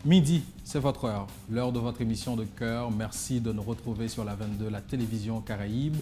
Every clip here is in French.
Midi, c'est votre heure, l'heure de votre émission de cœur. Merci de nous retrouver sur la 22, la télévision Caraïbe.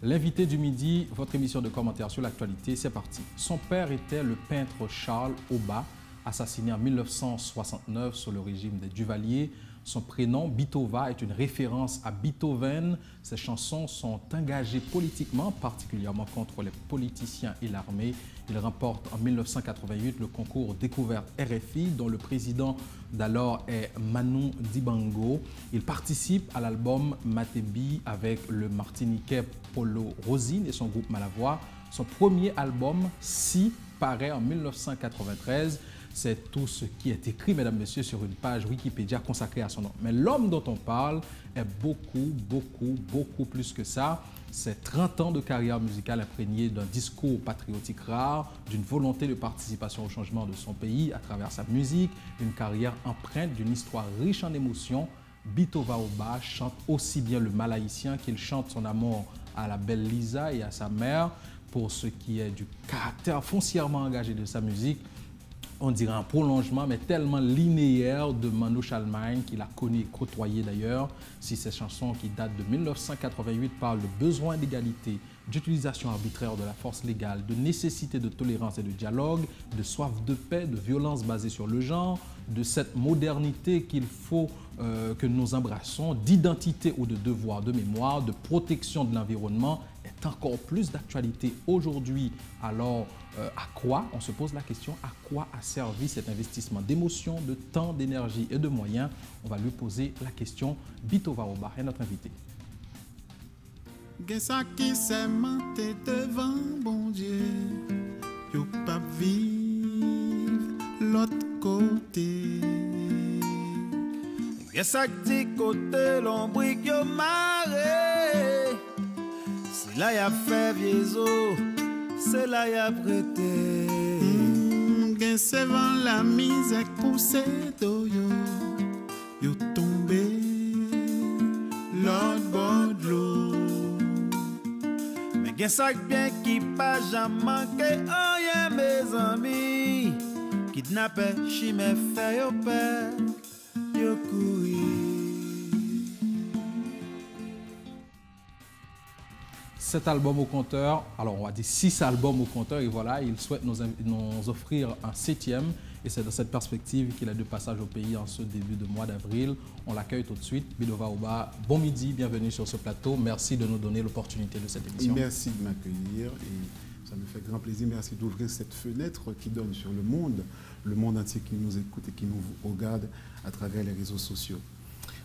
L'invité du midi, votre émission de commentaires sur l'actualité, c'est parti. Son père était le peintre Charles Oba, assassiné en 1969 sous le régime des Duvalier. Son prénom, Bitova, est une référence à Beethoven. Ses chansons sont engagées politiquement, particulièrement contre les politiciens et l'armée. Il remporte en 1988 le concours Découverte RFI, dont le président d'alors est Manu Dibango. Il participe à l'album Matebi avec le Martiniquais Polo Rosine et son groupe Malavoie. Son premier album, Si, paraît en 1993. C'est tout ce qui est écrit, mesdames, messieurs, sur une page Wikipédia consacrée à son nom. Mais l'homme dont on parle est beaucoup plus que ça. C'est 30 ans de carrière musicale imprégnée d'un discours patriotique rare, d'une volonté de participation au changement de son pays à travers sa musique, une carrière empreinte d'une histoire riche en émotions. Bitova Oba chante aussi bien le mal haïtien qu'il chante son amour à la belle Lisa et à sa mère. Pour ce qui est du caractère foncièrement engagé de sa musique, on dirait un prolongement, mais tellement linéaire de Manouche Almagne, qu'il a connu et côtoyé d'ailleurs. Si ces chansons qui datent de 1988 parlent de besoin d'égalité, d'utilisation arbitraire de la force légale, de nécessité de tolérance et de dialogue, de soif de paix, de violence basée sur le genre, de cette modernité qu'il faut que nous embrassons, d'identité ou de devoir de mémoire, de protection de l'environnement, est encore plus d'actualité aujourd'hui. Alors, à quoi, on se pose la question, à quoi a servi cet investissement d'émotion, de temps, d'énergie et de moyens? On va lui poser la question. Bitova Oba est notre invité. Qu'est-ce qui s'est monté devant bon Dieu, yo pas vivre l'autre côté. Qu'est-ce qui côté l'ombre yo maré, c'est là y a fait viezo, c'est là y a prêté. Qu'est-ce vent la misère poussé do yo tombé l'autre bord de l'eau. Gen sak bien qui pas jamais manqué, oh yeah mes amis. Kidnappé, chimé, fait yo peur, yo courir. Cet album au compteur, alors on va dire 6 albums au compteur, et voilà, il souhaite nous offrir un 7e. Et c'est dans cette perspective qu'il est de passage au pays en ce début de mois d'avril. On l'accueille tout de suite. Bitova Oba, bon midi, bienvenue sur ce plateau. Merci de nous donner l'opportunité de cette émission. Merci de m'accueillir et ça me fait grand plaisir. Merci d'ouvrir cette fenêtre qui donne sur le monde entier qui nous écoute et qui nous regarde à travers les réseaux sociaux.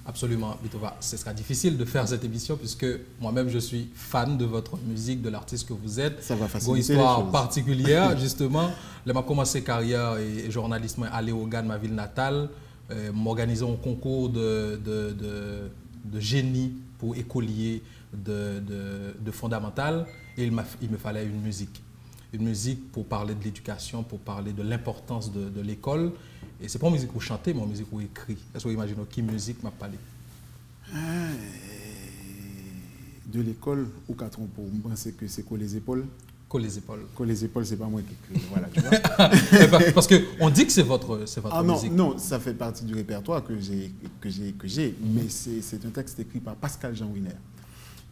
Absolument, Bitova. Ce sera difficile de faire cette émission puisque moi-même je suis fan de votre musique, de l'artiste que vous êtes. Ça va faciliter une histoire les choses. particulière, justement. J'ai commencé carrière et journalisme à Léogane, ma ville natale, m'organiser un concours de génie pour écoliers de fondamental et il me fallait une musique. Une musique pour parler de l'éducation, pour parler de l'importance de l'école. Et ce n'est pas une musique pour chanter, mais une musique pour écrire. Est-ce que vous imaginez qui musique m'a parlé? De l'école, ou quatre pour penser que c'est Coller les épaules. Coller les épaules. Coller les épaules, c'est pas moi qui écris. Voilà, tu vois. Parce qu'on dit que c'est votre musique. Non, ça fait partie du répertoire que j'ai. Mais c'est un texte écrit par Pascal Jean Winer,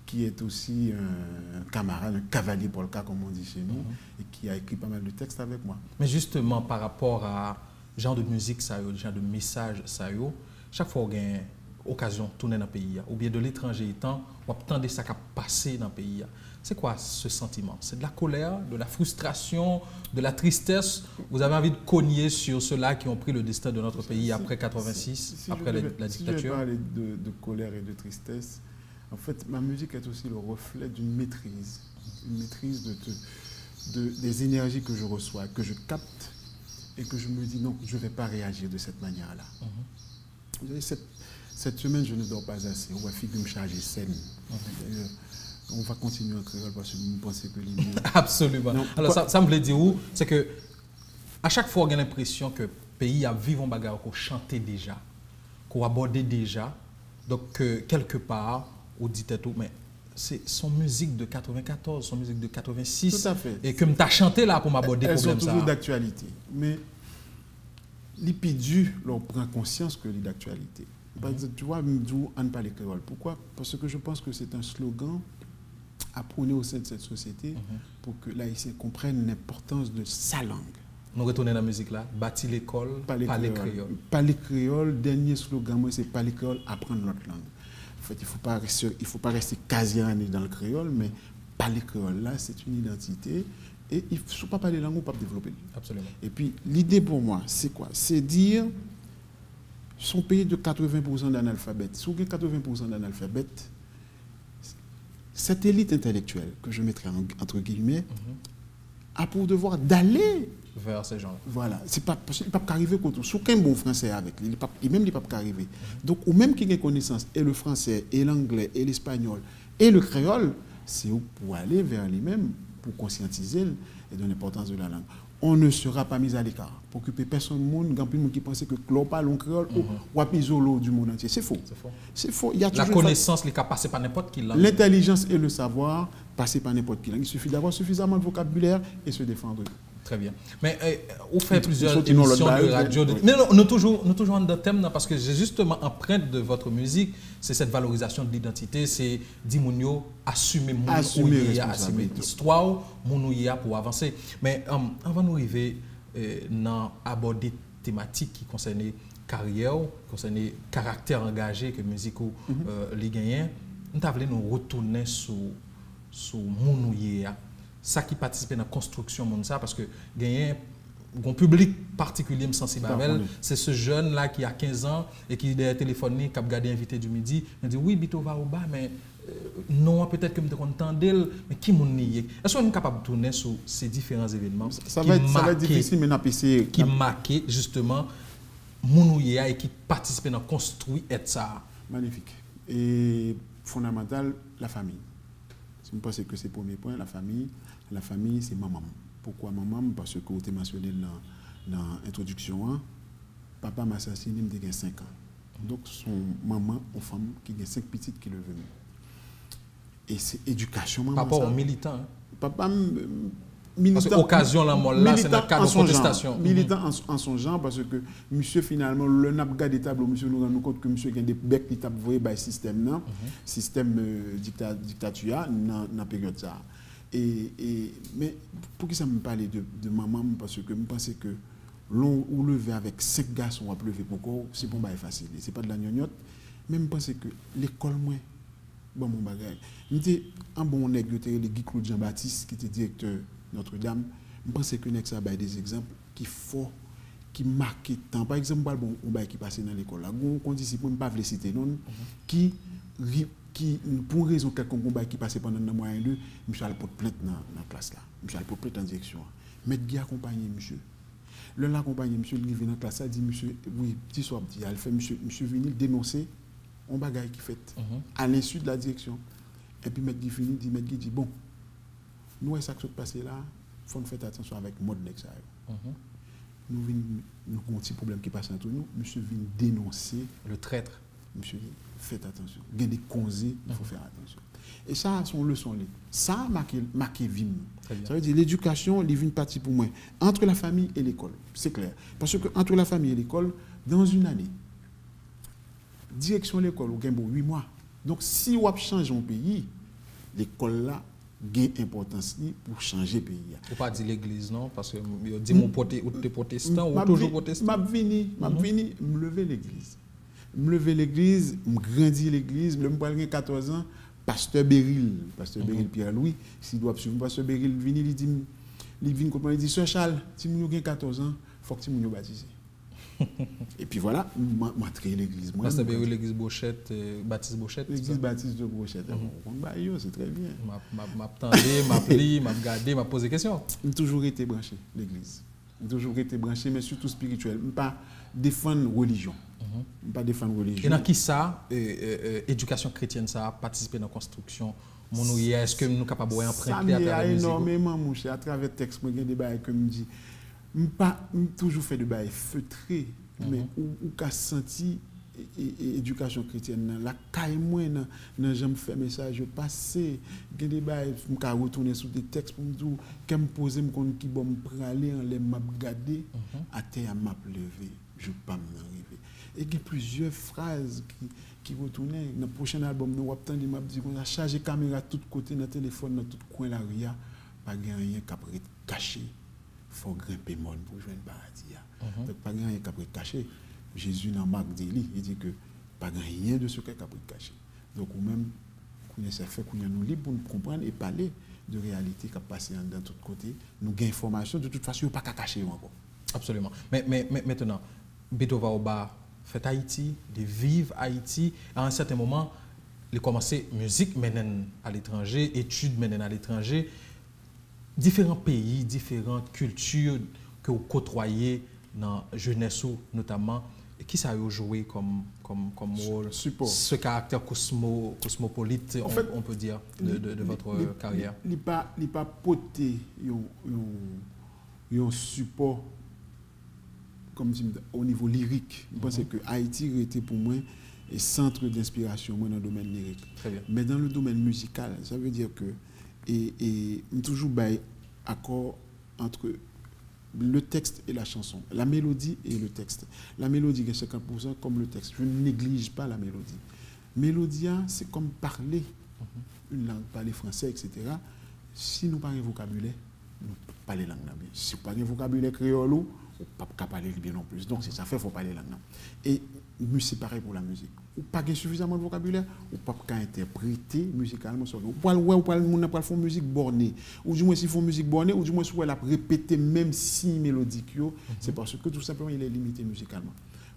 qui est aussi un camarade, un cavalier polka, comme on dit chez nous, et qui a écrit pas mal de textes avec moi. Mais justement, par rapport à genre de musique, ça genre de message, ça chaque fois qu'on a une occasion de tourner dans le pays, ou bien de l'étranger étant, on attend ça qui a passé dans le pays. C'est quoi ce sentiment? C'est de la colère, de la frustration, de la tristesse? Vous avez envie de cogner sur ceux-là qui ont pris le destin de notre pays après 86, après la dictature? Si je vais parler de colère et de tristesse, en fait, ma musique est aussi le reflet d'une maîtrise. Une maîtrise des énergies que je reçois, que je capte et que je me dis non, je ne vais pas réagir de cette manière-là. Cette semaine, je ne dors pas assez. On va figurer me charger scène. On va continuer en créole parce que vous pensez que l'idée... Absolument. Non, alors, ça me voulait dire où? C'est que à chaque fois, on a l'impression que le pays a vécu un bagarre qu'on chantait déjà, qu'on abordait déjà. Donc, quelque part, on dit tout, mais c'est son musique de 94, son musique de 86. Tout à fait. Et que tu as chanté là pour m'aborder le problème. Elles sont toujours d'actualité. Mais L'IPIDU leur prend conscience que c'est d'actualité. Par exemple, tu vois, on ne parle pas créole. Pourquoi? Parce que je pense que c'est un slogan à prôner au sein de cette société pour que l'haïtien comprenne l'importance de sa langue. Nous retournons dans la musique là, bâtir l'école, parler créole. Parler créole, dernier slogan, moi, c'est parler créole, apprendre notre langue. En fait, il faut pas rester quasi-année dans le créole, mais parler créole là, c'est une identité. Et il ne faut pas parler langue, on ne peut pas développer. Absolument. Et puis, l'idée pour moi, c'est quoi? C'est dire, son pays de 80% d'analphabètes. Si vous avez 80% d'analphabètes, cette élite intellectuelle, que je mettrai entre guillemets, a pour devoir d'aller vers ces gens-là. Voilà. C'est pas possible, il ne peut pas arriver contre tout. Aucun bon français avec lui, et même il ne peut pas arriver. Donc, ou même qui a connaissance, et le français, et l'anglais, et l'espagnol, et le créole, c'est pour aller vers lui-même, pour conscientiser et de l'importance de la langue. On ne sera pas mis à l'écart. Pour occuper personne du monde, il y a des gens qui pensent que l'on parle en créole ou à isolo du monde entier. C'est faux. C'est faux. Il y a la connaissance, les cas passent par n'importe qui langue. L'intelligence et le savoir passent par n'importe qui langue. Il suffit d'avoir suffisamment de vocabulaire et se défendre. Très bien. Mais on fait plusieurs émissions de radio. Mais nous toujours en de thème parce que justement empreinte de votre musique, c'est cette valorisation de l'identité, c'est d'Imounio assumer l'histoire, pour avancer. Mais avant de nous arriver dans aborder thématiques qui concernent carrière, concernent caractère engagé que musique les gagnants, nous voulons nous retourner sur Mounouya. Ça qui participe dans la construction de ça, parce que gagner un public particulier sensible à elle, c'est ce jeune-là qui a 15 ans et qui est téléphoné, qui a regardé Invité du Midi, il dit oui, Bito va au bas, mais non, peut-être que je me content d'elle, mais qui m'en est? Est-ce qu'on est capable de tourner sur ces différents événements ça va être difficile, mais n'appuyer. Qui marquent justement Mounouya et qui participent dans construire ça. Magnifique. Et fondamental, la famille. Je pense que c'est le premier point, la famille. La famille, c'est maman. Pourquoi maman? Parce que vous avez mentionné dans l'introduction, papa m'a assassiné, il a 5 ans. Donc, son maman, une femme qui a 5 petites qui le veulent. Et c'est éducation, maman. Papa est militant. Papa militant. Parce que l'occasion, là, c'est dans le cadre de protestation. Militant en son genre, parce que monsieur, finalement, le n'a pas des tableaux, monsieur nous rend compte que monsieur a des becs qui tapent voyé par le système, système dictature, dans la période ça. Mais pour qui ça me parle de maman, parce que je pense que l'on ou lever avec 5 garçons à pleuver pourquoi c'est pour facile, c'est pas de la gnognotte, mais je pense que l'école moins bon mon bagage. J'étais un bon nègre le Guy Claude Jean-Baptiste qui était directeur Notre-Dame, je pense que nègre ça des exemples qui marquent tant. Par exemple, bon qui passait dans l'école là, on dit si pour ne pas le citer non qui pour raison quelconque combat qui passait pendant le mois et deux, monsieur a porté plainte dans la classe là. Monsieur a porté plainte en direction. Maître Guy accompagné monsieur. Le l'accompagné monsieur il vient dans la classe ça dit monsieur oui petit soir petit il fait monsieur venir dénoncer un bagage qui fait à l'insu de la direction. Et puis maître Guy dit bon nous ça qui s'est passé là, faut faire attention avec mode next ça. Nous avons un petit problème qui passe entre nous, monsieur vient dénoncer le traître. Monsieur, faites attention. Il y a des conseils, il faut faire attention. Et ça, son leçon. Ça a marqué vie. Ça veut dire l'éducation, il y a une partie pour moi. Entre la famille et l'école, c'est clair. Parce que entre la famille et l'école, dans une année, direction de l'école, vous avez 8 mois. Donc, si vous changez un pays, l'école là, gain importance pour changer le pays. Vous ne pas dire l'église, non? Parce que vous dites que vous êtes protestant ou toujours protestant. Je vais me lever l'église. Je lever l'église, je grandis l'église, je me 14 ans, pasteur Beryl Pierre-Louis, s'il doit suivre pasteur Beryl, il dit Sœur Charles, si vous avez 14 ans, il faut que vous soyez baptisé. Et puis voilà, je créé l'église. Pasteur Beryl, l'église Bochette, Baptiste Bochette. L'église Baptiste de Bochette. C'est très bien. Je m'appelé, je regardé, je posé des questions. J'ai toujours été branché, l'église. J'ai toujours été branché, mais surtout spirituel. Je ne pas défendre religion. Pas défendre religion. Et dans qui ça, éducation chrétienne, ça a participé dans la construction? Est-ce que nous sommes capables d'emprunter à travers la musique? Énormément, mon cher. À travers le texte, je des bails que me dit. Je n'ai pas toujours fait de bails feutrés, mais où qu'a senti éducation chrétienne la caille moi nan j'aime faire message je passer gen des bail m'ka retourner sur des textes pour me dire qu'aime poser me kon qui bon me praler en les m'a regarder à terre m'a lever je pas m'arriver et il y a plusieurs phrases qui retournaient dans le prochain album nous attendre m'a dit qu'on a chargé caméra tout côté dans téléphone dans tout coin la ria pas rien capable caché faut grimper monde pour joindre paradis donc pas rien capable caché. Jésus dans Marc dit il dit que pas rien de ce qu'il a caché. Donc ou même qu'on essaie fait qu'on nous libre pour nous comprendre et parler de réalité qui a passé dans tout côté, nous gain information de toute façon pas cacher encore. Absolument. Mais maintenant Beto Baoba fait Haïti, de vivre Haïti, à un certain moment, il a commencé musique mène à l'étranger, études mène à l'étranger, différents pays, différentes cultures que vous côtoyez dans la jeunesse notamment. Qui ça a joué comme rôle, support. Ce caractère cosmopolite, en fait, on peut dire, de votre carrière? Il n'est pas porté un support comme au niveau lyrique. Je pense que Haïti était pour moi un centre d'inspiration dans le domaine lyrique. Très bien. Mais dans le domaine musical, ça veut dire que et toujours accord entre le texte et la chanson, la mélodie et le texte. La mélodie est 50% comme le texte. Je ne néglige pas la mélodie. Mélodie, c'est comme parler une langue, parler français, etc. Si nous parlons vocabulaire, nous parlons langue. Si nous parlons vocabulaire créole, nous ne pouvons pas parler bien non plus. Donc, c'est ça fait, il faut parler langue. Et c'est pareil pour la musique. Ou pas suffisamment de vocabulaire, ou pas interpréter musicalement. Ou pas faire musique bornée. Ou du moins, s'ils font musique bornée, ou du moins, si elle a répété même si mélodique, c'est parce que tout simplement, il est limité musicalement.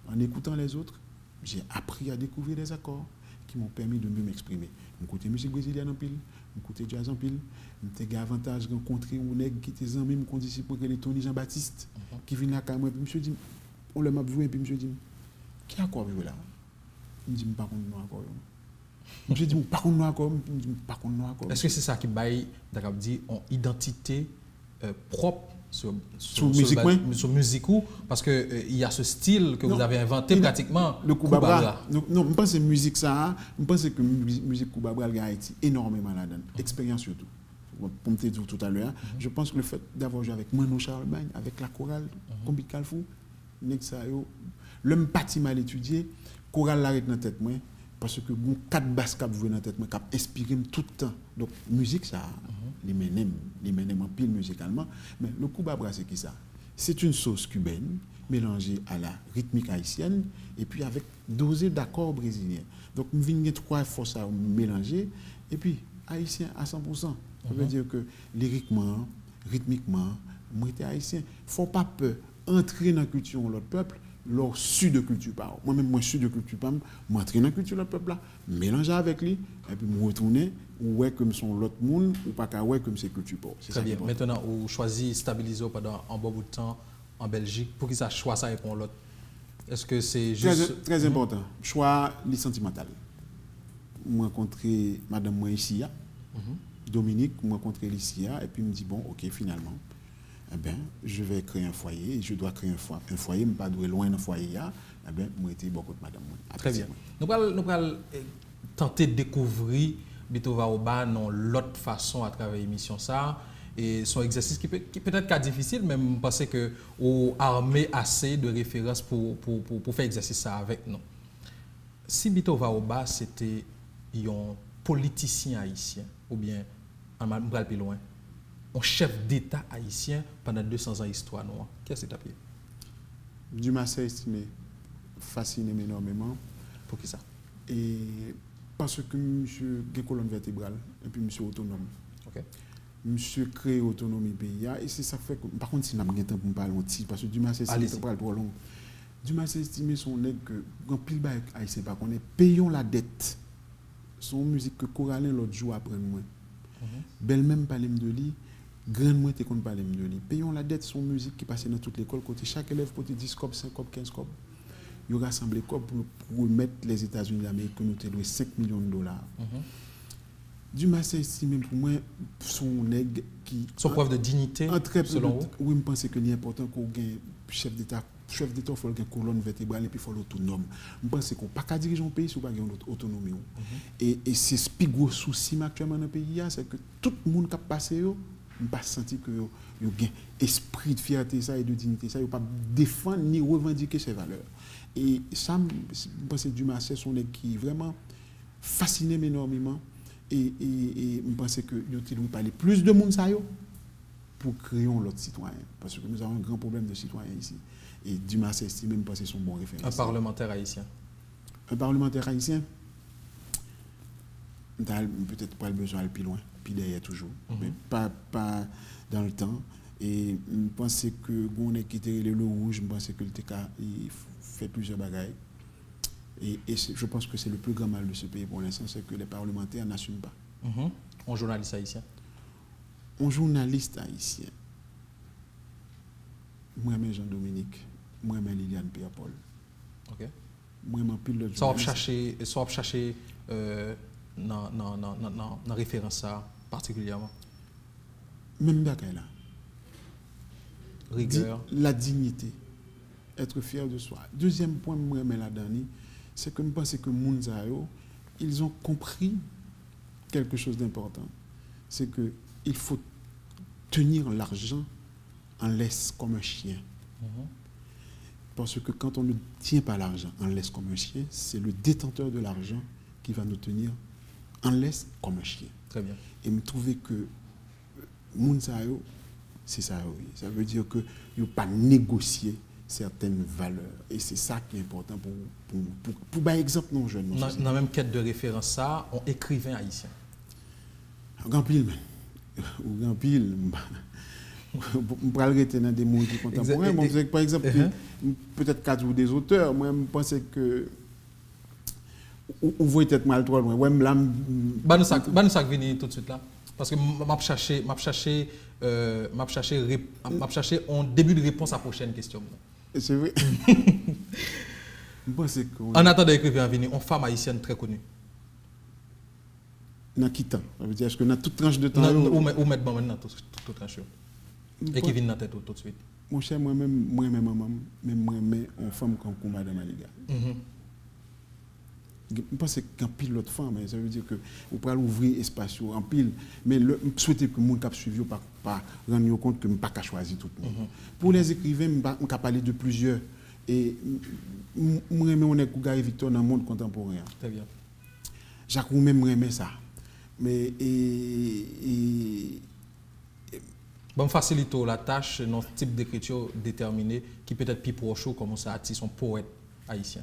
En écoutant les autres, j'ai appris à découvrir des accords qui m'ont permis de mieux m'exprimer. Je côté musique brésilienne en pile, je côté jazz en pile, j'ai avantage de rencontrer un nègre qui était en même condition pour que les Tony Jean-Baptiste, qui vient à moi, puis monsieur dit, on le m'a joué, puis monsieur dit, qui a quoi vivre là? Je dis, pas qu'on nous encore. Je dis, pas qu'on nous encore. Je dis, pas qu'on nous encore. Est-ce que c'est ça qui baille, d'accord, dit, en identité propre sur musique parce que il y a ce style que vous avez inventé pratiquement. Le Koubabra. Non, je pense que musique ça, je pense que musique Koubabra a Haïti énormément là-dedans. Expérience surtout. Pour me dire tout à l'heure, je pense que le fait d'avoir joué avec Mano Charlemagne, avec la chorale, Combi Kalfou, l'homme parti mal étudié, chorale l'arrête dans la tête moi parce que bon quatre basses qui jouent dans la tête moi qui inspiré tout le temps. Donc musique ça les menem en pile musicalement, mais le Koubabra c'est qui ça? C'est une sauce cubaine mélangée à la rythmique haïtienne et puis avec dosé d'accords brésiliens. Donc nous venons trois forces à mélanger et puis haïtien à 100%. Ça veut dire que lyriquement, rythmiquement, moi j'étais haïtien. Faut pas peur entrer dans la culture de l'autre peuple. Leur sud de culture par moi-même moi sud de culture par m'entrer dans la culture de peuple là mélanger avec lui et puis me retourner ouais comme son l'autre monde ou pas qu'à ouais comme c'est culture pas c'est très bien maintenant on choisit stabiliser pendant un bon bout de temps en Belgique pour qu'ils ça choix ça pour l'autre est-ce que c'est juste très important choix les sentimental moi rencontré madame moi ici Dominique moi rencontré ici et puis me dit bon OK finalement eh bien, je vais créer un foyer, et je dois créer un foyer, mais pas de loin d'un foyer, eh bien, moi, j'étais beaucoup de madame. Très bien. Nous allons tenter de découvrir Beto Baoba dans l'autre façon à travers l'émission ça. Et son exercice qui peut-être pas difficile, mais je pense que vous armé assez de références pour faire exercice ça avec nous. Si Beto Baoba c'était un politicien haïtien, ou bien, on va plus loin, un chef d'État haïtien pendant 200 ans d'histoire noire. Qu'est-ce que c'est à pied? Dumas s'est estimé, fasciné énormément. Pour qui ça? Et parce que monsieur a une colonne vertébrale et puis monsieur autonome. Okay. Monsieur crée autonomie pays. Et c'est ça fait que, par contre, si nous avons temps pour parler parce que Dumas s'est estimé trop long. Dumas s'est estimé son nègre que, quand pile bail haïtien, par contre, payons la dette. Son musique que Coralin l'autre jour après moi. Belle même parler de lui. Grand moins te qu'on parle de lui. Payons la dette son musique qui passait dans toute l'école côté chaque élève côté 10 cop 5 cop 15 cop. Il rassemblé cop pour mettre les États-Unis d'Amérique que nous te loué 5 millions de dollars. Dumas c'est estimé pour moi son nègre qui son preuve de dignité selon vous. Oui, je pense que c'est important qu'on gagne chef d'État chef d'État, il faut une colonne vertébrale et puis il faut l'autonome. Je pense qu'on ne peut pas diriger un pays si on n'a pas d'autonomie. Et c'est ce plus gros souci actuellement dans le pays, c'est que tout le monde qui a passé, je ne pas senti que y a un esprit de fierté ça et de dignité ça, il ne pas défendre ni revendiquer ces valeurs. Et ça, je pense que Dumas, c'est son qui vraiment fasciné énormément. Et je pense que nous devons parler plus de monde pour créer l'autre citoyen. Parce que nous avons un grand problème de citoyens ici. Et Dumas estime que c'est son bon référent. Un parlementaire haïtien. Un parlementaire haïtien, peut-être pas le besoin d'aller plus loin, puis derrière toujours, mais pas dans le temps. Et je pense que on a quitté le rouge, je pense que le TK il fait plusieurs bagailles. Et je pense que c'est le plus grand mal de ce pays pour l'instant, c'est que les parlementaires n'assument pas. Un journaliste haïtien. Un journaliste haïtien. Moi-même Jean-Dominique, moi-même Liliane Pierre-Paul. Ok. Moi-même pile l'autre journaliste. Ça va chercher dans référence à particulièrement. Même bagaille là. Rigueur. La dignité. Être fier de soi. Deuxième point, moi-même là-dedans, c'est que je pense que Mounzayo, ils ont compris quelque chose d'important. C'est qu'il faut tenir l'argent en laisse comme un chien. Parce que quand on ne tient pas l'argent en laisse comme un chien, c'est le détenteur de l'argent qui va nous tenir en laisse comme un chien. Très bien. Et me trouver que Mounzayo, c'est ça, oui. Ça veut dire que il ne faut pas négocier certaines valeurs. Et c'est ça qui est important pour par exemple, nos jeunes. Dans la même quête de référence, ça, on écrivain haïtien. Grand pile, ou grand pile, je peux arrêter dans des mots qui sont contemporains. Par exemple, peut-être 4 ou des auteurs, moi, je pense que vous voyez peut-être mal trop loin. Nous ça venir tout de suite là. Parce que m'a cherché un début de réponse à la prochaine question. C'est vrai. En attendant d'écrire venir, une femme haïtienne très connue. Dans qui temps? Ça veut dire est-ce que dans toute tranche de temps ou mettre maintenant toute tranche. Et qui vient dans tête tout de suite. Mon cher, moi-même maman, même moi-même une femme comme Madame Aliga. Je pense qu'en pile l'autre femme, ça veut dire que vous pouvez ouvrir espace en pile, mais je souhaite que les gens qui suivent pas rendre compte que je ne peux pas choisir tout le monde. Pour les écrivains, je peux parler de plusieurs. Et moi-même, on est Gary Victor dans le monde contemporain. Très bien. Jacques Roumen, j'aime ça. Mais bon, facilite la tâche, notre type d'écriture déterminé qui peut être plus proche comme ça, son poète haïtien.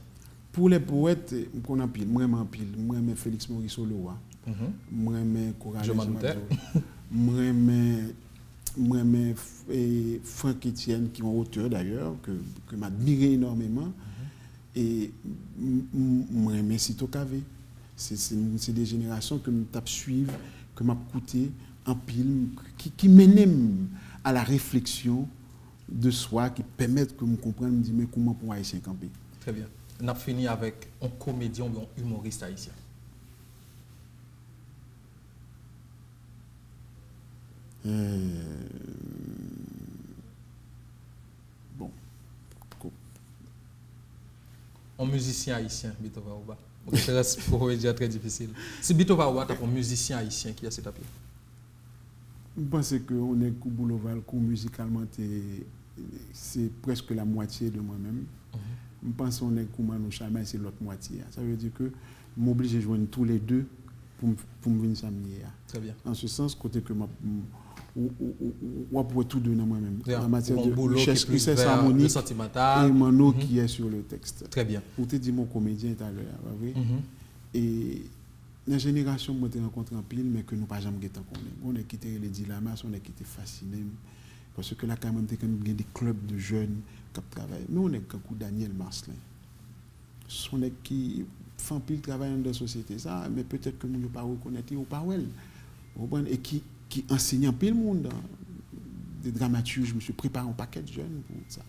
Pour les poètes, qu'on a pile, moi j'aime Félix Maurice Oloa, moi j'aime Courage Mazo, moi j'aime Franck Etienne, qui est un auteur d'ailleurs, que m'admire énormément, et moi j'aime Sito Kavé. C'est des générations que je tape suivre, que je écouté en pile, qui mènent à la réflexion de soi, qui permettent que je comprenne, me dire mais comment pour Haïtien camper. Très bien. On a fini avec un comédien ou un humoriste haïtien. Bon. Un musicien haïtien, Bito Vaouba. C'est pour dire très difficile. Si Bito Vaouba est un musicien haïtien, qui a cet appel? Je pense qu'on est Koubouloval, musicalement, c'est presque la moitié de moi-même. Je pense qu'on est Koumano Chama, c'est l'autre moitié. Ça veut dire que je m'oblige à joindre tous les deux pour me venir s'amener. Très bien. En ce sens, côté que on peut tout donner moi-même. En matière de richesse harmonique et Mano qui est sur le texte. Très bien. Vous t'ai dit mon comédien tout à l'heure. Et la génération que je rencontré en pile, mais que nous pas jamais guetté on est quitté les dilemmes, on est quitté fasciné. Parce que là, quand même, il y a des clubs de jeunes qui travaillent. Mais on est comme Daniel Marcelin. Ce sont qui font pile travail dans la société, ça, mais peut-être que nous ne pas reconnaître ou pas. Et qui enseignent pile le monde. Des dramaturges, je me suis préparé un paquet de jeunes pour ça.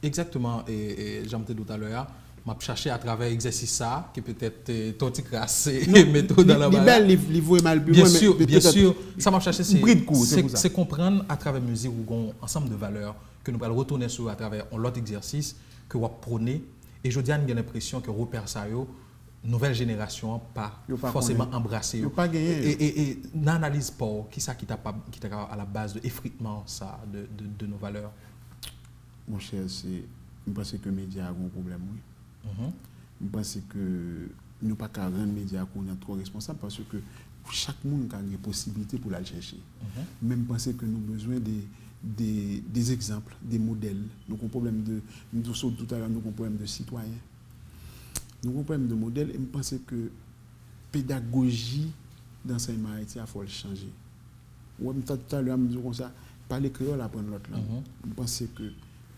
Exactement. Et j'en ai dit tout à l'heure, je vais chercher à travers l'exercice ça, qui peut-être tout crassé, méthode dans la base. Bien sûr, ça m'a cherché, c'est comprendre à travers la musique ou un ensemble de valeurs que nous allons retourner sur à travers l'autre exercice, que vous prônez. Et je dis, j'ai l'impression que repère ça, nouvelle génération pas forcément embrassé. Et n'analyse pas qui ça qui t'a à la base de effritement ça de nos valeurs. Mon cher, je pense que les médias ont un problème. Je pense que nous ne pouvons pas rendre les médias trop responsables parce que chaque monde a une possibilité pour la chercher. Même penser que nous avons besoin des exemples, des modèles. Nous avons un problème tout à l'heure, nous avons un problème de citoyens. Nous avons un problème de modèles et je pense que la pédagogie d'enseignement haïtien, il faut le changer. Tout à l'heure, je me dis comme ça, parler créole, apprendre l'autre langue. Je pense que la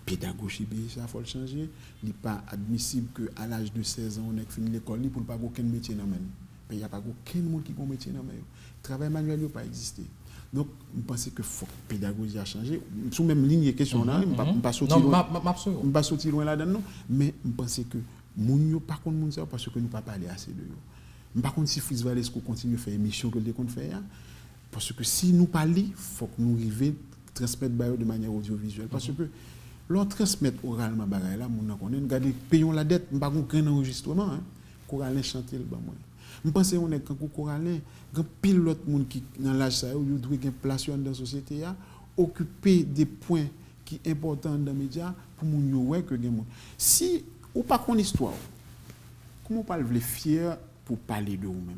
pédagogie, il faut le changer. Il n'est pas admissible qu'à l'âge de 16 ans, on ait fini l'école pour ne pas avoir aucun métier dans le même. Il n'y a pas aucun monde qui a un métier dans le même. Le travail manuel n'a pas existé. Donc, je pense que faut que la pédagogie a changé. Sous même ligne de question, je ne vais pas sortir loin là-dedans, mais je pense que nous pas contre moun ça parce que nous pas parler assez de eux. Par contre si Fritz Valesco continue à faire émission que le compte faire parce que si nous parler, faut que nous arrivions transmettre de manière audiovisuelle parce que l'on transmettre oralement bagaille là moun connaît regarder payons la dette pas aucun enregistrement Coralin chanter le ba moi. Je pense que on est quand Coralin grand pile l'autre monde qui dans l'âge ça yo doit gagner place dans la société occuper des points qui importants dans les médias pour moun yo ouais que gagne si ou pas qu'on histoire. Comment on parle fier pour parler de vous-même.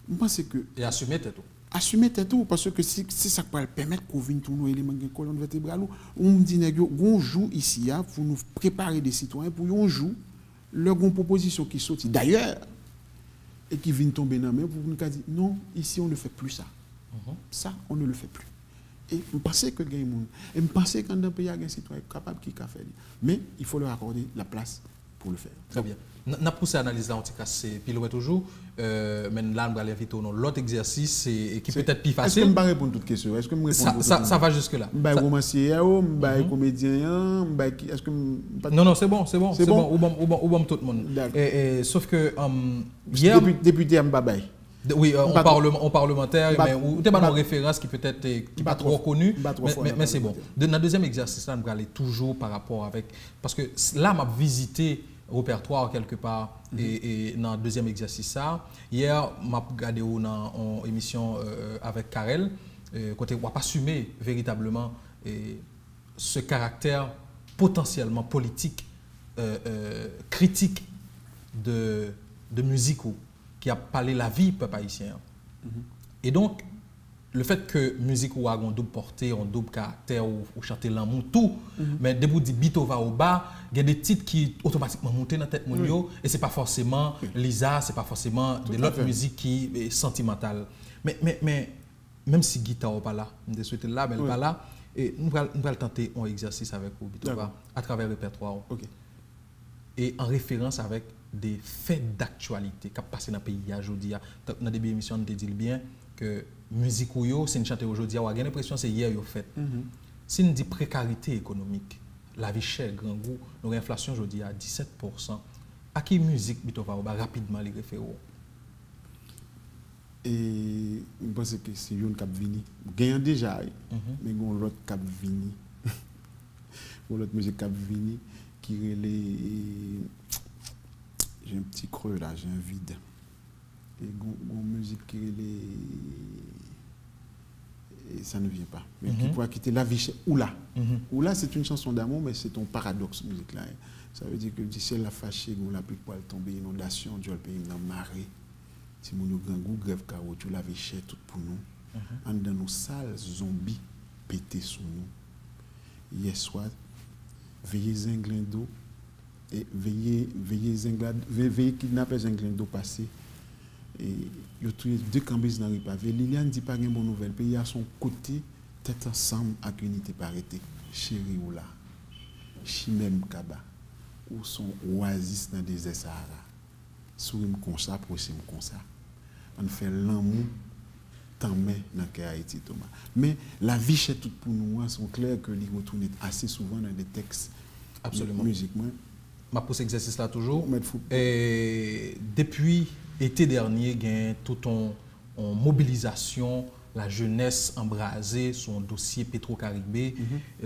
Je pense que et assumer tout. Assumer tout parce que si ça peut permettre qu'on vienne tous nos éléments de colonne vertébrale on me dit qu'on joue ici pour nous préparer des citoyens pour on joue leur proposition qui sorti d'ailleurs et qui vient tomber dans main pour nous dire non ici on ne fait plus ça. Ça on ne le fait plus. Et je pense que gagne monde et je pense que dans un pays il y a un citoyen capable qui a fait mais il faut leur accorder la place pour le faire. Très bien. N'a poussé l'analyse là en tout cas c'est puis toujours mais là on va l'inviter dans l'autre exercice qui peut être plus facile. Est-ce que je peux répondre toutes questions? Est-ce que me répondre ça va jusque là. Bah romancier comédien est-ce que Non c'est bon ou bon tout le monde. Sauf que hier député Mbabay. Oui, on parlementaire, mais ou t'es pas une référence qui peut-être qui pas trop connue, mais c'est bon. Dans le deuxième exercice là, on va aller toujours par rapport avec parce que là m'a visité répertoire quelque part et dans le deuxième exercice ça, hier m'a regardé dans une émission avec Karel côté on pas assumer véritablement ce caractère potentiellement politique critique de musique qui a parlé la vie peuple haïtien. Et donc, le fait que musique ou a un double portée, un double caractère, ou chanter l'amour, tout, mais dès que vous dites bito va au bas, il y a des titres qui automatiquement montent dans la tête, et ce n'est pas forcément Lisa, ce n'est pas forcément de l'autre musique qui est sentimentale. Mais même si guitare n'est pas là, je souhaite là, mais elle n'est pas là, et nous allons tenter un exercice avec vous, bito va, à travers le répertoire. Et en référence avec des faits d'actualité qui passent dans le pays aujourd'hui. Dans le début de l'émission, on te dit bien que la musique, c'est une chanteuse aujourd'hui, on a l'impression que c'est hier qu'on fait. Si on dit précarité économique, la vie chère, grand goût, notre inflation aujourd'hui à 17%, à qui musique va rapidement les référer? Et je pense que c'est une qui vient. Gagnant déjà, mais il y a l'autre qui vient. L'autre musique qui vient qui relève. J'ai un petit creux là, j'ai un vide. Et une musique qui et ça ne vient pas. Mais qui pourra quitter la vie chez Oula. Oula, c'est une chanson d'amour, mais c'est un paradoxe musique là. Ça veut dire que le ciel a fâché, on l'a plus pour tomber, inondation, Dieu le pays dans marée. Si mon grand goût grève carreau, tu l'avais cher tout pour nous. En dans nos salles zombies pété sous nous. Hier soir, veillez Zinglendo. Et veillez kidnapper Zinglendo passé. Et il y a deux cambis dans le pavé. Liliane dit pas une bonne nouvelle. Pays à son côté, tête ensemble avec unité parité. Chéri ou là. Chimem Kaba. Ou son oasis dans des Sahara. Sourim comme ça, prochain comme ça. On fait l'amour, tant mais dans le Haïti Thomas. Mais la vie chez tout pour nous, sont clairs que les retournent assez souvent dans des textes. Absolument. Musiquement. Ma pour cet exercice là toujours. Et depuis l'été dernier, il y a toute une mobilisation la jeunesse embrasée sur un dossier Petro-Caribé,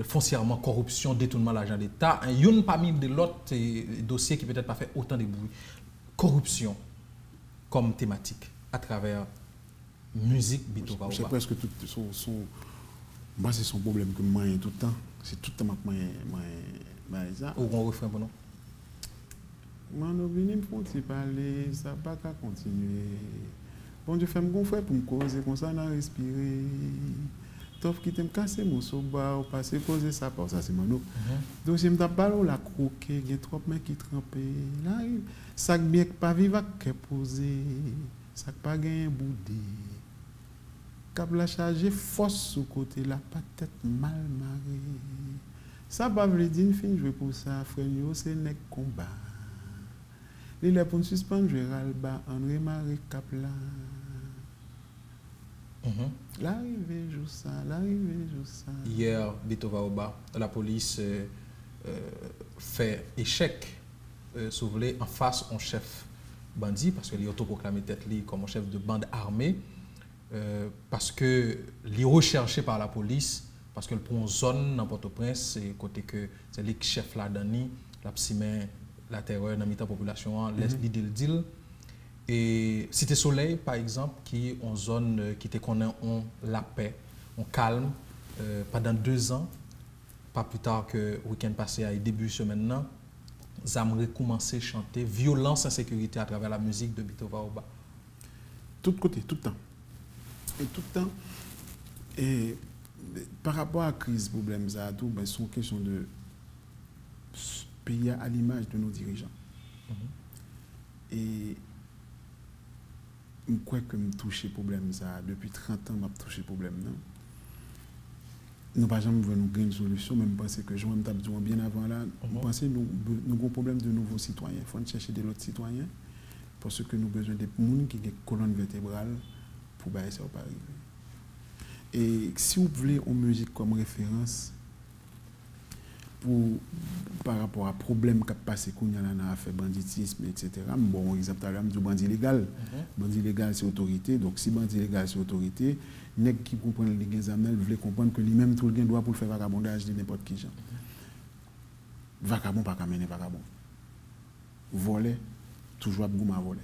foncièrement corruption, détournement de l'argent d'État. Il y a parmi de l'autre dossier qui peut-être pas fait autant de bruit. Corruption comme thématique à travers musique Bito Va C'est Oba. presque tout moi c'est son problème que moi tout le temps. C'est tout le temps moi ça. Ou on refrain pour nous. Moi nous venons pour te parler, ça pas qu'à continuer. Bon Dieu fait me gonfler pour me causer comme ça n'a respirer. Tof qui t'aime casser mon soba ou passer causer ça pas ça c'est manou. Donc je me tape pas la croquer, il y a trop mains qui trempé. Là ça bien pas vivre que poser. Ça pas gagner boudé. Cap la charger force sous côté la patate mal marée. Ça pas veut dire une fin jouer pour ça frère yo c'est nek combat. Il est pour nous suspendre jouer Ralba André Marie Cap là. L'arrivée joue ça, l'arrivée joue ça. Hier, Bito Va Oba, la police fait échec soulevé en face au chef bandit, parce qu'il est autoproclamé tête comme un chef de bande armée, parce que il est recherché par la police, parce que le prend zone dans Port-au-Prince, c'est côté que c'est le chef là Dani, la psymé, la terreur dans la population, l'idée le deal. Et Cité Soleil, par exemple, qui est une zone qui te connaît la paix, on calme pendant 2 ans, pas plus tard que le week-end passé, à début semaine, nous avons recommencé à chanter violence et insécurité à travers la musique de Bito Va Oba. Tout côté, tout le temps. Et tout le temps. Et par rapport à la crise, problème, ça, tout, ben, c'est une question de payer à l'image de nos dirigeants. Et je crois que je touche le problème ça depuis 30 ans, je touche le problème. Nous pas jamais nous une solution, même penser que je me dis bien avant là, nous pensons que nous avons un problème de nouveaux citoyens. Il faut chercher de l'autre citoyens parce que nous avons besoin de gens qui ont une colonne vertébrale pour que ça pas arriver. Et si vous voulez une musique comme référence par rapport à problème qui a passé qu'on a fait banditisme, etc. Bon, exemple, du bandit légal. Bandit légal, c'est autorité. Donc, si bandit légal, c'est autorité, les gens qui comprennent les gens veulent comprendre que lui-même, tout le monde doit pour faire vagabondage de n'importe qui. Vagabond, pas qu'à mener vagabond. Voler, toujours à gouma voler.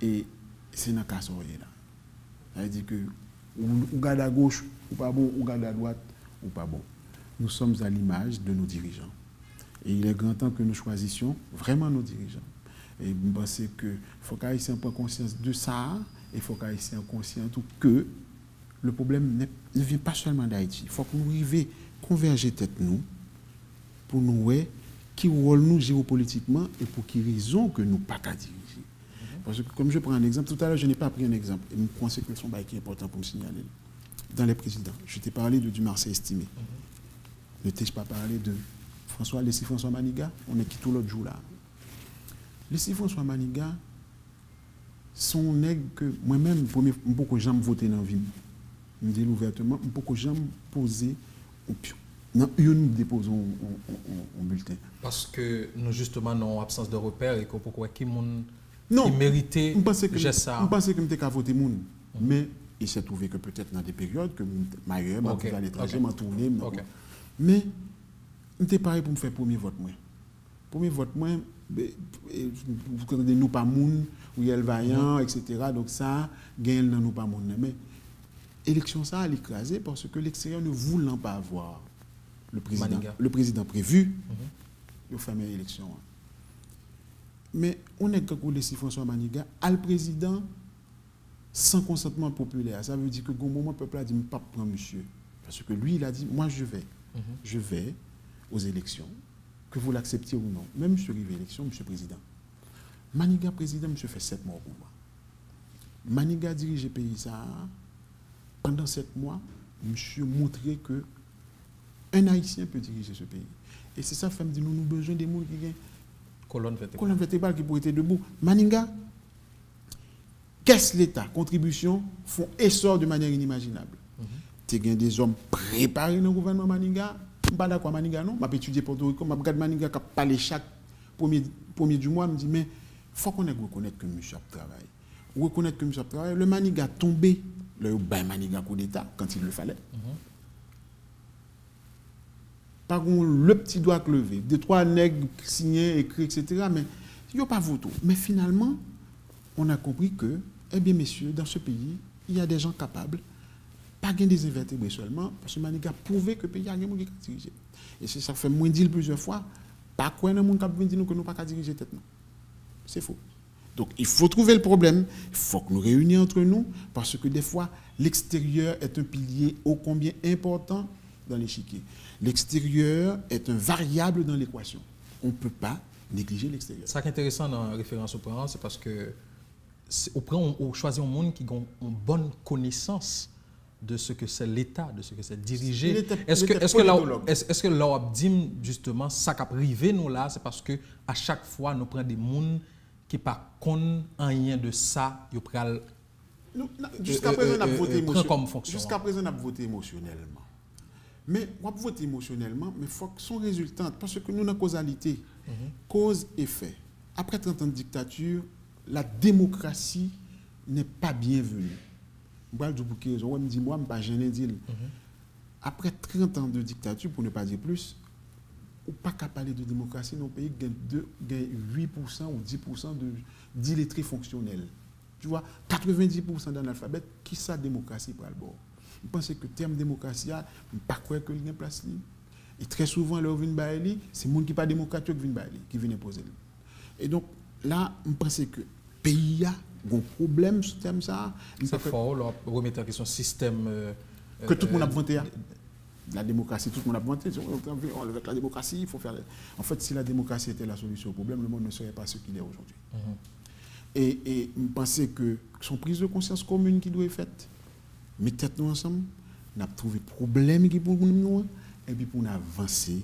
Et c'est dans le cas là. Ça veut dire que ou garde à gauche, ou pas bon, ou garde à droite, ou pas bon. Nous sommes à l'image de nos dirigeants. Et il est grand temps que nous choisissions vraiment nos dirigeants. Et je pense qu'il faut que les Haïtiens prennent conscience de ça, et il faut que les Haïtiens prennent conscience que le problème ne vient pas seulement d'Haïti. Il faut que nous arrivions à converger tête nous pour nous voir qui rôle nous géopolitiquement et pour qui raison que nous pas qu'à diriger. Parce que comme je prends un exemple, tout à l'heure je n'ai pas pris un exemple, et je pense que c'est un qui est important pour me signaler. Dans les présidents, je t'ai parlé de Dumarsais estimé. Ne t'ai-je pas parlé de François Maniga? On est qui tout l'autre jour là. François Maniga sont nègres que moi-même, beaucoup de gens voté dans la vie. Je me dis ouvertement, beaucoup de gens poser un pion. Nous déposons un bulletin. Parce que nous, justement, nous avons absence de repères et que pourquoi qui méritait ça. Je pensais que je n'étais qu'à voter moun. Mais il s'est trouvé que peut-être dans des périodes que je suis à l'étranger, je tourné. Mais je n'étais pas pour me faire premier vote. Premier vote, vous connaissez nous pas moun, ou il vaillant, etc. Donc ça, gagne dans nous pas moun. Mais l'élection, ça a écrasé parce que l'extérieur ne voulant pas avoir le président prévu, il a fait l'élection. Mais on est quand laissé François Maniga à le président sans consentement populaire. Ça veut dire que au moment le peuple a dit pas prendre monsieur. Parce que lui, il a dit, moi je vais aux élections, que vous l'acceptiez ou non. Même je suis arrivé à l'élection, monsieur le président. Maniga président, monsieur fait 7 mois au pouvoir. Maniga dirige le pays ça. Pendant 7 mois, monsieur montré que un Haïtien peut diriger ce pays. Et c'est ça, femme dit, nous avons besoin des gens qui ont colonne vertébrale qui pourrait être debout. Maniga, qu'est-ce que l'État? Contribution font essor de manière inimaginable. Tu as des hommes préparés dans le gouvernement Maniga. Je ne suis pas d'accord avec Maniga, non. Je vais étudier Porto Rico. Je regarde Maniga qui parle chaque premier du mois. Je me dis, mais il faut qu'on reconnaître que monsieur a travaillé. Reconnaître que monsieur a travaillé. Le Maniga tombé le Maniga coup d'État quand il le fallait. Par contre, le petit doigt levé, 2-3 nègres signés, écrits, etc. Mais il n'y a pas voté. Mais finalement, on a compris que, eh bien, messieurs, dans ce pays, il y a des gens capables, pas des invertébrés seulement, parce que Maniga a prouvé que le pays a des gens qui ont dirigé. Et c'est ça fait moins dire plusieurs fois, pas quoi un monde qui a dit que nous ne pouvons pas diriger tête. C'est faux. Donc, il faut trouver le problème, il faut que nous réunissions entre nous, parce que des fois, l'extérieur est un pilier ô combien important dans l'échiquier. L'extérieur est un variable dans l'équation. On ne peut pas négliger l'extérieur. Ce qui est intéressant dans la référence au parent, c'est parce que on choisit un monde qui a une bonne connaissance de ce que c'est l'État, de ce que c'est dirigé. Est-ce que là, justement, ça qui a privé nous là, c'est parce que à chaque fois, nous prenons des gens qui pas connaissent rien de ça, ils prennent jusqu'à présent, on a voté émotionnellement. Jusqu'à présent, on a voté émotionnellement. Mais on peut voter émotionnellement, mais il faut que son résultat, parce que nous avons une causalité, cause-effet. Après 30 ans de dictature, la démocratie n'est pas bienvenue. Je me dis, moi, je ne suis pas gêné. Après 30 ans de dictature, pour ne pas dire plus, on ne peut pas parler de démocratie dans un pays qui gagne 8% ou 10% d'illettrés fonctionnels. Tu vois, 90% d'analphabètes, qui ça démocratie pour le bord? Je pense que le terme démocratie, je ne pas croire que il y a place. Et très souvent, là où vient Baëli, c'est les gens qui ne sont pas démocrates qui viennent imposer. Et donc, là, je pense que le pays a un problème sur ce terme. C'est fort, là, remettre en question le système. Que tout le monde a vanté. La démocratie, tout le monde a vanté. Avec la démocratie, il faut faire. En fait, si la démocratie était la solution au problème, le monde ne serait pas ce qu'il est aujourd'hui. Et je pense que son prise de conscience commune qui doit être faite, mettez nous ensemble, nous avons trouvé problème qui pour nous, et puis pour nous avancer,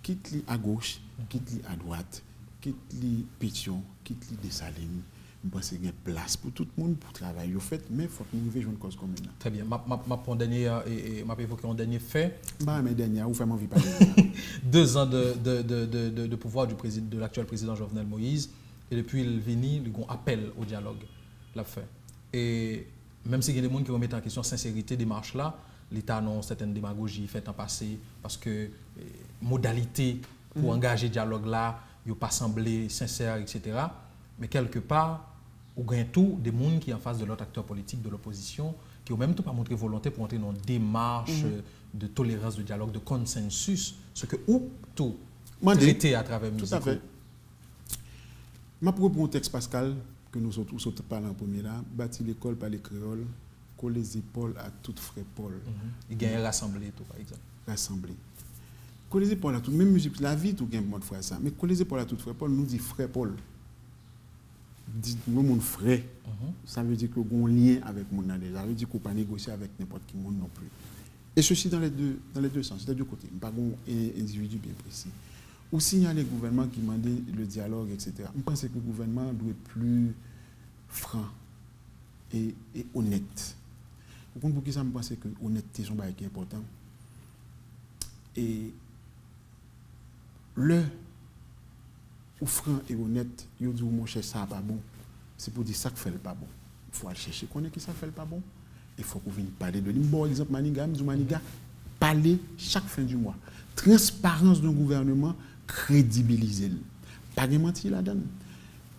quitte à gauche, quitte à droite, quitte les Pétion, quitte les Dessalines. Je pense qu'il y a place pour tout le monde pour travailler au fait, mais il faut que nous arrivions à une cause commune. Très bien. Je évoquer un dernier fait. Mais dernier, vous faites envie de parler. 2 ans de pouvoir de l'actuel président Jovenel Moïse, et depuis il venu, il y a un appel au dialogue. L'a fait. Et même s'il y a des gens qui remettent en question la sincérité des marches là, l'État a certaines démagogies faites en passé parce que modalité pour engager le dialogue là, il n'a pas semblé sincère, etc. Mais quelque part, on gagne tout des gens qui sont en face de l'autre acteur politique de l'opposition, qui n'ont même pas montré volonté pour entrer dans une démarche de tolérance, de dialogue, de consensus, ce que tout traité à travers musique. Tout à fait. Je propose un texte Pascal que nous autres parlons en premier là, bâtir l'école par les créoles, coller les épaules à tout frère Paul. Il gagne rassembler tout par exemple. Rassembler. Coller les épaules à tout, même musique, la vie tout gagne moi de frère ça, mais coller les épaules à tout frère Paul nous dit frère Paul. Dites-nous mon frère. Ça veut dire que vous avez un lien avec mon année. Ça veut dire qu'on ne peut pas négocier avec n'importe qui monde non plus. Et ceci dans les deux sens, des deux côtés. Pas un individu bien précis. Ou signaler le gouvernement qui demandait le dialogue, etc. Je pense que le gouvernement doit être plus franc et honnête. Vous comprenez pourquoi ça me pense que l'honnêteté est un bagage qui est important. Et le ou franc et honnête, vous dites mon cher ça pas bon. C'est pour dire ça que fait pas bon. Il faut aller chercher connaître qui ça fait pas bon. Il faut qu'on vienne parler de lui. Bon exemple Maniga, parler chaque fin du mois. Transparence d'un gouvernement, crédibiliser. Pas de mentir là-dedans.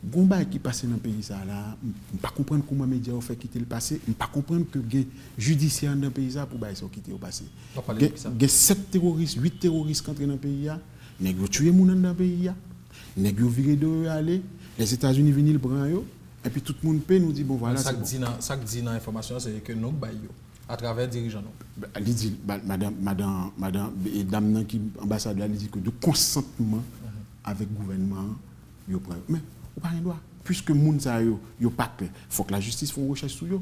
Gomba qui passe dans le pays ça là, on pas comprendre comment les médias ont fait quitter le passé, on pas comprendre que les judiciaires dans le pays ça pour bailler ça quitter au passé. Il y a 7 terroristes, 8 terroristes qui entrent dans le pays là, nèg yo tué moun dans le pays là. Nèg yo viré de aller, les États-Unis viennent le prendre et puis tout le monde paie nous dit bon voilà ça dit dans l'information c'est que nous baillons à travers dirigeants. Elle dit madame et dame qui ambassade là dit que de consentement avec le gouvernement yo prend. Mais ou pas rien droit puisque moun ça yo pas clair. Faut que la justice fasse une recherche sur yo.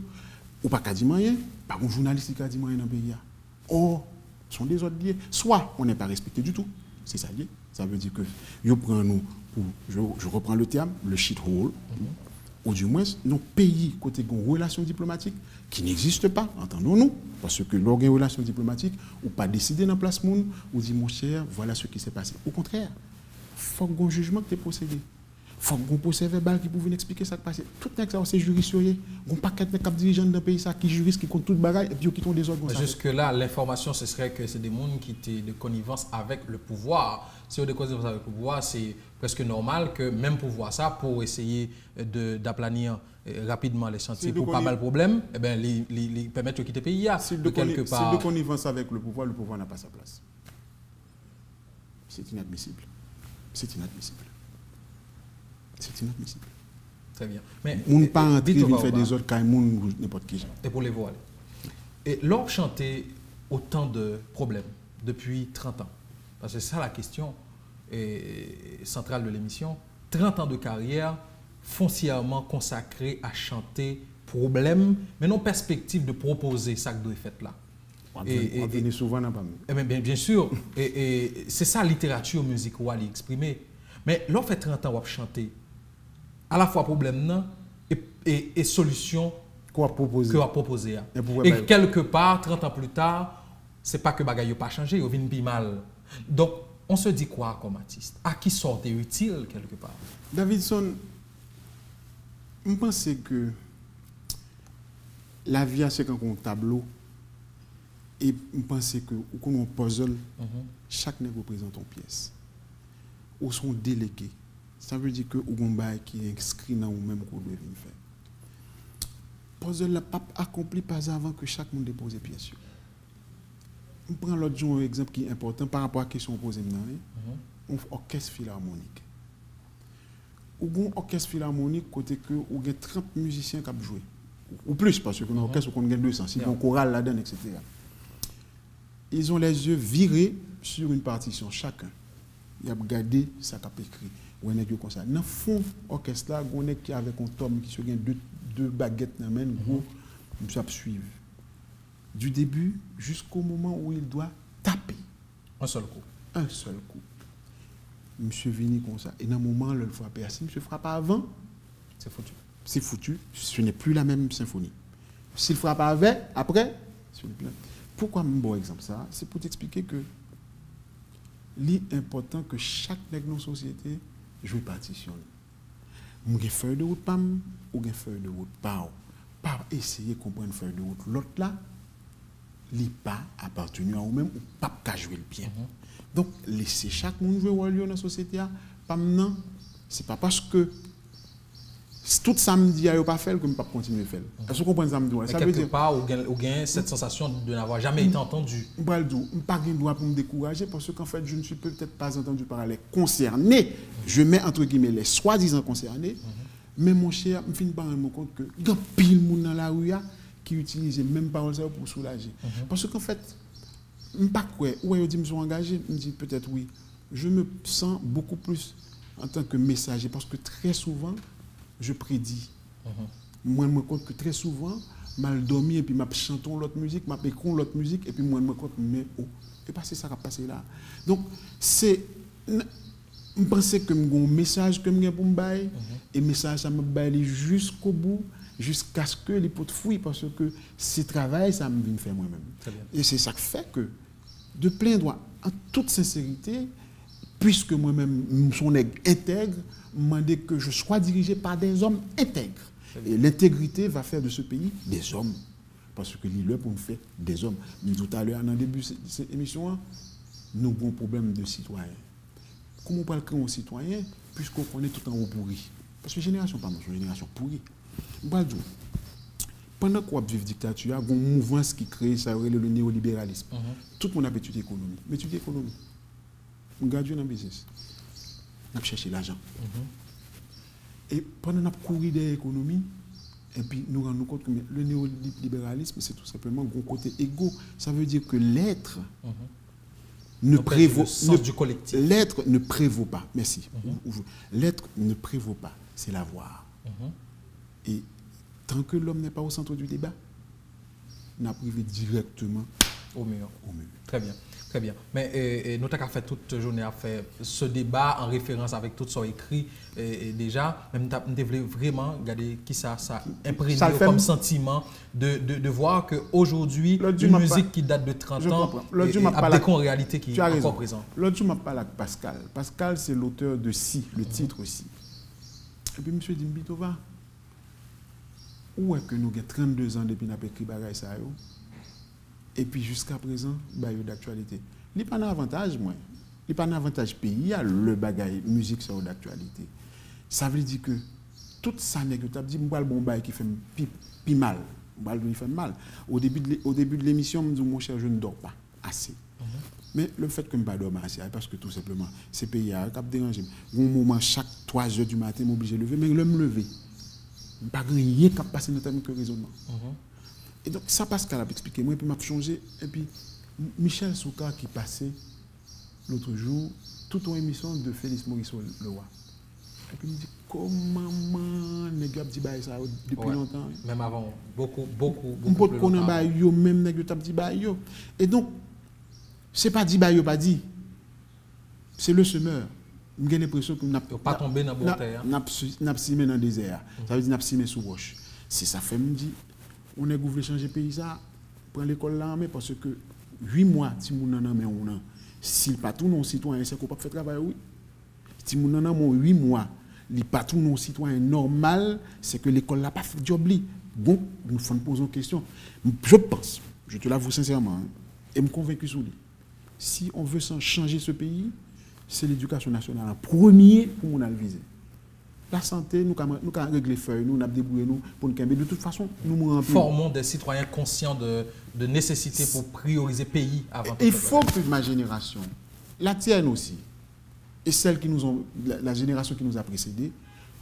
Ou pas dire rien, pas un journaliste qui a dit rien dans le pays. Oh, sont des autres liés. Soit on n'est pas respecté du tout, c'est ça lié. Ça veut dire que yo prend nous pour je reprends le terme, le shit hole. Ou du moins, nos pays côté une relation diplomatique qui n'existe pas, entendons-nous, parce que lors d'une relation diplomatique, ou pas décider dans la place monde, ou dit mon cher, voilà ce qui s'est passé. Au contraire, il faut un jugement que tu procédé. faut qu'on procès verbal qui pouvait expliquer ça qui passe. Tout ça c'est juriste, on pas quatre cap dirigeants dans le pays ça qui juriste qui compte tout bagaille et puis qui ont des ordres. Jusque là l'information ce serait que c'est des gens qui étaient de connivence avec le pouvoir. Si on est de connivence avec le pouvoir, c'est presque normal que même pour voir ça, pour essayer d'aplanir rapidement les chantiers pour pas mal de problèmes, eh ben les permettre de quitter le pays quelque part. Si de connivence avec le pouvoir n'a pas sa place. C'est inadmissible. C'est inadmissible. C'est inadmissible. Très bien. Mais on ne peut pas entrer et faire des autres cas, n'importe qui. Et pour les voiles. Et l'or chanter autant de problèmes depuis 30 ans. Parce que c'est ça la question centrale de l'émission. 30 ans de carrière foncièrement consacrée à chanter problèmes, mais non perspective de proposer ça que doit être fait là. On vient souvent dans pas bien sûr. Et c'est ça la littérature musique ou à l'exprimer. Mais l'on fait 30 ans on chanter à la fois problème et solution qu'on a proposé. Et quelque part 30 ans plus tard, c'est pas que bagaille pas changé, il vient plus mal. Donc on se dit quoi comme artiste? À qui sortait utile quelque part? Davidson, je pense que la vie c'est quand on tableau et je pense que quand on puzzle, chaque nègre représente une pièce. Ou sont délégués. Ça veut dire que ou bail qui est inscrit dans ou même qu'on doit faire. Puzzle la pas accompli pas avant que chaque monde dépose pièce. On prend l'autre jour un exemple qui est important par rapport à la question posée maintenant. On orchestre philharmonique. Ou un orchestre philharmonique côté que ou a 30 musiciens qui jouent ou plus parce que dans l'orchestre on a 200 si on chorale là-dedans etc. Ils ont les yeux virés sur une partition chacun. Il a regardé ça qu'a écrit ou un comme ça. Dans le fond orchestre là on est qui avec un tome qui se gagne deux baguettes dans main gros nous ça suivre du début jusqu'au moment où il doit taper un seul coup. Monsieur vini comme ça et dans le moment où il frappe si monsieur frappe avant c'est foutu ce n'est plus la même symphonie s'il frappe avec après pourquoi un bon exemple ça c'est pour t'expliquer que l'important que chaque nègre dans la société joue partition. Ou une feuille de route pam ou une feuille de route pas essayer de comprendre feuille de route l'autre là li pas appartenu à ou même ou pas qu'à jouer le bien. Donc laisser chaque monde jouer rôle dans la société pas maintenant c'est pas parce que tout samedi il pas faire que me pas continuer faire. Est-ce que vous comprenez ça me dit ça veut dire pas ou gain cette sensation de n'avoir jamais été entendu. Baldou, pas gain droit pour me décourager parce qu'en fait je ne suis peut-être pas entendu par les concernés. Je mets entre guillemets les soi-disant concernés. Mais mon cher, je finis par me rendre compte que il y a pile monde dans la rue qui utilise même parole ça pour soulager. Parce qu'en fait pas quoi ouais dit me suis engagé, me dit peut-être oui. Je me sens beaucoup plus en tant que messager parce que très souvent je prédis. Moi, je me compte que très souvent, mal dormi et puis je chante l'autre musique, je écoute l'autre musique et puis moi, je me compte, mais oh, et pas c'est ça qui a passé là. Donc, c'est. Je pense que j'ai un message que je pour me bailler et le message, ça me baille jusqu'au bout, jusqu'à ce que les potes fouillent parce que ce travail, ça me vient faire moi-même. Et c'est ça qui fait que, de plein droit, en toute sincérité, puisque moi-même, son intègre, demander que je sois dirigé par des hommes intègres. Et l'intégrité va faire de ce pays des hommes. Parce que l'île pour nous faire des hommes. Mais tout à l'heure, dans le début de cette émission, nous avons un problème de citoyens. Comment on peut créer un citoyen puisqu'on connaît tout en haut pourri? Parce que génération, pas une génération pourrie. Pendant qu'on vit la dictature, il y a un mouvement qui crée ça, le néolibéralisme. Tout le monde a étudié l'économie. Mais étudier l'économie. On gagne dans le business. On a cherché l'argent. Et pendant qu'on a couru des économies, et puis nous rendons compte que le néolibéralisme, c'est tout simplement un côté égo. Ça veut dire que l'être ne prévaut pas. L'être ne prévaut pas. Merci. L'être ne prévaut pas. C'est l'avoir. Et tant que l'homme n'est pas au centre du débat, on a privé directement au mur. Très bien. Très bien. Mais nous avons fait toute journée à faire ce débat en référence avec tout ce écrit déjà. Même nous devons vraiment regarder qui ça imprégné comme sentiment de voir qu'aujourd'hui, une musique qui date de 30 ans a des réalité qui est encore présente. L'autre jour, je parle avec Pascal. Pascal, c'est l'auteur de Si, le titre aussi. Et puis, monsieur dit, Bitova, où est-ce que nous avons 32 ans depuis que nous avons écrit Bagay ça? Et puis, jusqu'à présent, il y a d'actualité. Il n'y a pas d'avantage, moi. Il n'y a pas d'avantage pays, il y a le bagay, musique, c'est d'actualité. Ça veut dire que tout ça, tu as dit, je bon bagay qui fait pi mal. Il fait mal. Au début de l'émission, je me dis, mon cher, je ne dors pas assez. Mais le fait que je ne dors pas assez, parce que tout simplement, ces pays a dérangé. Au moment, chaque 3 heures du matin, je suis obligé de lever, mais je me lever. Je ne peux rien qui passe dans le raisonnement. Et donc, ça, Pascal a expliqué, moi, et puis je changé. Et puis, Michel Souka qui passait l'autre jour, toute une émission de Félix Morisseau Leroy. Et puis, il me dit, comment les gars dit ça depuis longtemps? Même avant, beaucoup on peut connaître même les gars dit yo. Et donc, c'est pas dit pas dit. C'est le semeur. J'ai l'impression que n'a pas tombé dans la terre. N'a simé dans le désert. Ça veut dire n'a simé sous roche. Si ça fait me dit, on est voulu changer le pays ça, prendre l'école là mais parce que 8 mois si moun nan mais on a s'il pas tout non citoyen c'est qu'on pas faire travail oui. Si moun nan 8 mois, li pas tout non citoyen normal, c'est que l'école n'a pas fait job li. Donc nous faut poser une question. Je pense, je te l'avoue sincèrement, hein, et me convaincu sur lui. Si on veut changer ce pays, c'est l'éducation nationale en premier pour nous viser. La santé, nous avons réglé les feuilles, nous avons débrouillé nous pour nous camber. De toute façon, nous formons des citoyens conscients de nécessité pour prioriser le pays avant tout. Il faut que ma génération, la tienne aussi, et celle qui nous ont, la génération qui nous a précédés,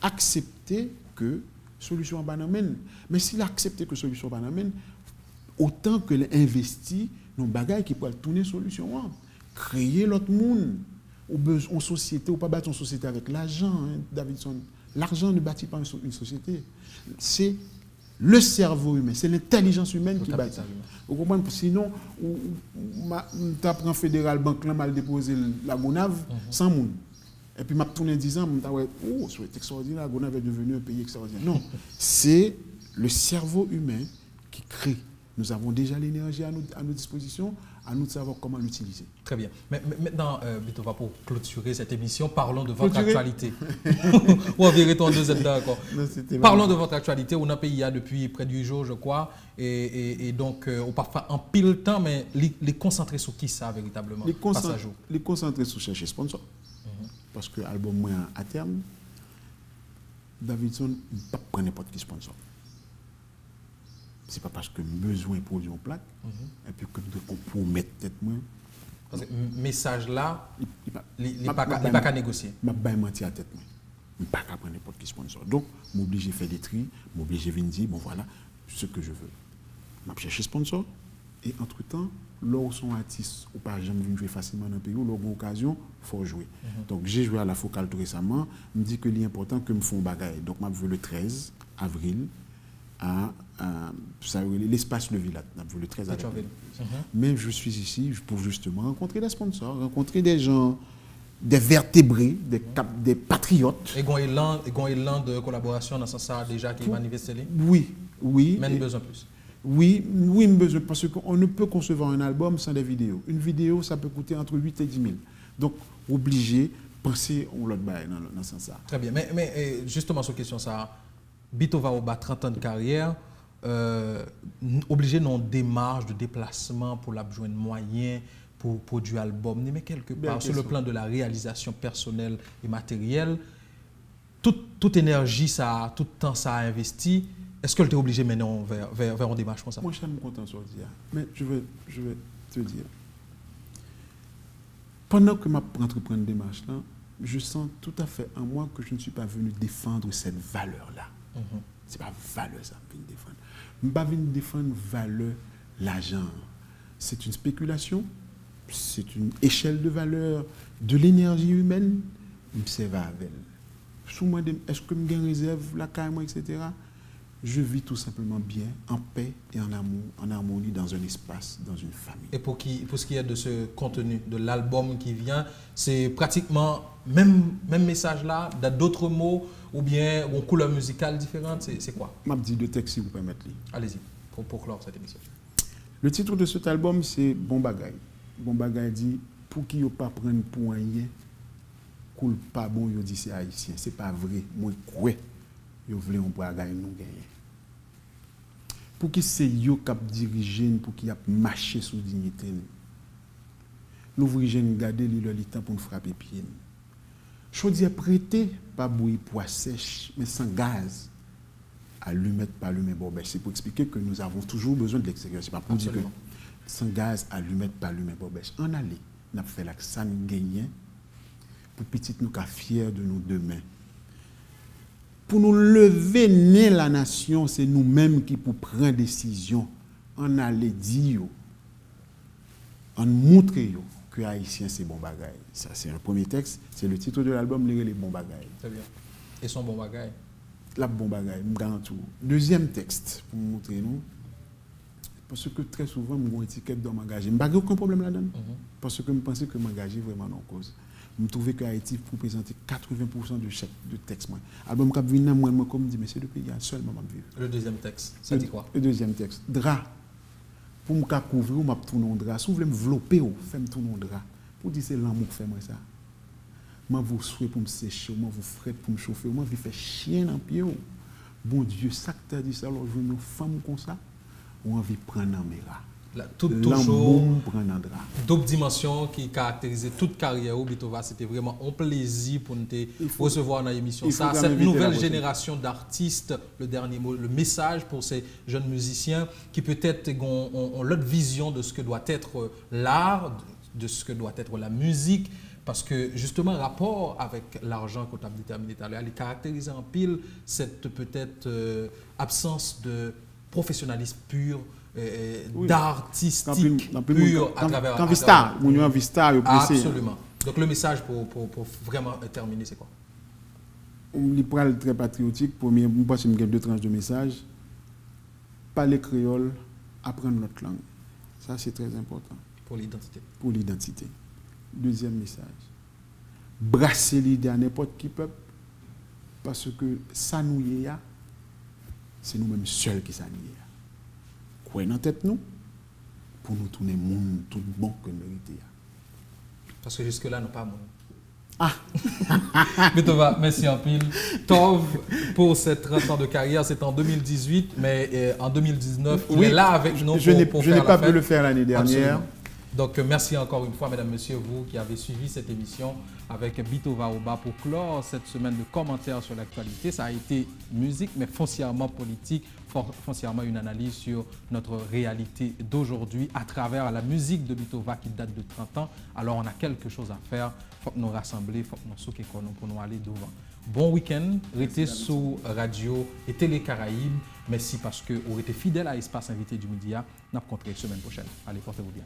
accepter que solution banamène. Mais s'il accepte que solution banamène, autant que l'investi dans des bagages qui peuvent tourner solution, créer l'autre monde. En société, ou pas bâtir une société avec l'argent, hein, Davidson. L'argent ne bâtit pas une société. C'est le cerveau humain, c'est l'intelligence humaine qui bâtit. Vous comprenez? Sinon, tu apprends fédéral banque là mal déposé la Gonave sans monde. Et puis, je tourné 10 ans, je me dis, oh, c'est extraordinaire, la Gonave est devenue un pays extraordinaire. Non, c'est le cerveau humain qui crée. Nous avons déjà l'énergie à nos dispositions, à nous de savoir comment l'utiliser. Très bien. Mais maintenant, Bitova, pour clôturer cette émission, parlons de votre actualité. On verra ton deuxième d'accord. Parlons de votre actualité. On a pays depuis près de 8 jours, je crois. Et donc, on parfois en pile temps, mais les concentrer sur qui ça véritablement? Les concentrer sur chercher sponsor. Parce que l'album moi à terme, Davidson ne peut pas prendre n'importe qui sponsor. C'est pas parce que besoin de produire une plaque, et puis que nous devons mettre tête moins. Parce que le message là, il n'est pas qu'à négocier. Je ne vais pas mentir à tête moins. Je ne vais pas prendre n'importe qui sponsor. Donc, je suis obligé de faire des tris, je suis obligé de dire, bon voilà, ce que je veux. Je vais chercher sponsor, et entre-temps, là où sont artistes, ou pas jamais venir jouer facilement dans le pays, ou là où une occasion, il faut jouer. Donc, j'ai joué à la Focale tout récemment, je me dis que l'important que je me fasse un bagage. Donc, je veux le 13 avril, à l'espace Le Village, le 13 avril. Mais je suis ici pour justement rencontrer des sponsors, rencontrer des gens, des vertébrés, des patriotes. Et il y a un élan de collaboration dans ce sens déjà qui est manifesté? Oui. Mais il besoin plus? Oui, besoin, parce qu'on ne peut concevoir un album sans des vidéos. Une vidéo, ça peut coûter entre 8 et 10 000. Donc, obligé, penser au lot bail dans ce sens-là. Très bien. Mais justement, sur la question, ça. Bitova a 30 ans de carrière, obligé d'une démarche de déplacement pour l'abjoindre moyen pour produire album, mais quelque part sur le plan de la réalisation personnelle et matérielle, toute énergie, ça, tout temps ça a investi. Est-ce que tu es obligé maintenant vers une démarche comme ça? Moi, je suis content de dire. Mais je vais te dire. Pendant que je entreprends une démarche là, je sens tout à fait en moi que je ne suis pas venu défendre cette valeur-là. Ce n'est pas valeur ça que je viens défendre. Je ne suis pas venu défendre valeur l'argent. C'est une spéculation, c'est une échelle de valeur de l'énergie humaine. Je me avec elle. Est-ce que je me réserve la carrière, etc. Je vis tout simplement bien, en paix et en amour, en harmonie dans un espace, dans une famille. Et pour ce qui est de ce contenu, de l'album qui vient, c'est pratiquement même message là, d'autres mots ou bien une couleur musicale différente, c'est quoi? Je vais dire deux textes si vous permettez. Allez-y, pour clore cette émission. Le titre de cet album, c'est Bon Bagay. Bon Bagay dit, pour qui ne pas prendre pour rien, coule pas bon, yo dit c'est haïtien. C'est pas vrai. Moi, quoi, yo voulez on pourra gagner nous gagner. Pour qui c'est yo cap diriger, pour qui a marché sous dignité. L'ouvrier jeune garder le temps pour nous frapper pied. Chaudière prêté, pas bouillie pois sèche, mais sans gaz. Allumette, pas allumette, bobèche. C'est pour expliquer que nous avons toujours besoin de l'extérieur. C'est pas pour dire que sans gaz, allumette, pas allumette, bobèche. En aller, nous avons fait la ça nous gagne pour petit nous qu'à fiers de nous demain. Pour nous lever né la nation, c'est nous-mêmes qui pour prendre décision. On allait dire, on montrer que haïtien c'est bon bagaille. Ça c'est un premier texte, c'est le titre de l'album les bons bagaille. Très bien. Et son bon bagaille. La bon bagaille, me garantis. Deuxième texte pour montrer nous parce que très souvent me gon étiquette dans m'engager. Me pas aucun problème là-dedans. Parce que me penser que m'engager vraiment en cause. Me trouver que Haïti pour présenter 80% de chèque de texte moi. Album cap venir moi comme dit monsieur depuis il y a seulement m'a vivre. Le deuxième texte, ça dit quoi? Le deuxième texte, drap. Pour me couvrir, m'a tourner en drap. Si vous voulez me envelopper, fais me tourner en drap. Pour dire c'est l'amour fait moi ça. Moi vous souhaitez pour me sécher, moi vous frais pour me chauffer, moi vous fait chien dans pied. Bon Dieu, ça que tu as dit ça alors je une femme comme ça, ou envie prendre en mera. Toujours d'autres dimensions qui caractérisaient toute carrière au Bitova, c'était vraiment un plaisir pour nous recevoir dans l'émission. Ça, cette nouvelle génération d'artistes, le dernier mot, le message pour ces jeunes musiciens qui peut-être ont l'autre vision de ce que doit être l'art, de ce que doit être la musique. Parce que justement, le rapport avec l'argent qu'on a déterminé tout à l'heure, il caractérise en pile cette peut-être absence de professionnalisme pur, d'artistique pur à travers... Quand Vista, on Vista, absolument. Donc le message pour vraiment terminer, c'est quoi? On parle très patriotique. Premier, je pense qu'il y a deux tranches de message. Parler créole, apprendre notre langue. Ça, c'est très important. Pour l'identité. Pour l'identité. Deuxième message. Brasser l'idée à n'importe qui peuple. Parce que ça nous y a, c'est nous-mêmes seuls qui ça nous y a. Quoi dans tête nous pour nous tourner le monde tout bon que nous méritons. Parce que jusque-là, nous pas monde. Ah! Bitova, merci en pile. Tov, pour cette 30 ans de carrière, c'est en 2018, mais en 2019, il est là avec nous je n'ai pas pu le faire l'année dernière. Absolument. Donc, merci encore une fois, mesdames, messieurs, vous qui avez suivi cette émission avec Bitova Oba pour clore cette semaine de commentaires sur l'actualité. Ça a été musique, mais foncièrement politique, foncièrement une analyse sur notre réalité d'aujourd'hui à travers la musique de Bitova qui date de 30 ans. Alors, on a quelque chose à faire. Il faut que nous rassembler, il faut que nous soyons pour nous aller devant. Bon week-end, restez sous Radio et Télé Caraïbes. Merci parce que vous êtes fidèles à Espace Invité du Midi. Nous rencontrons la semaine prochaine. Allez, portez-vous bien.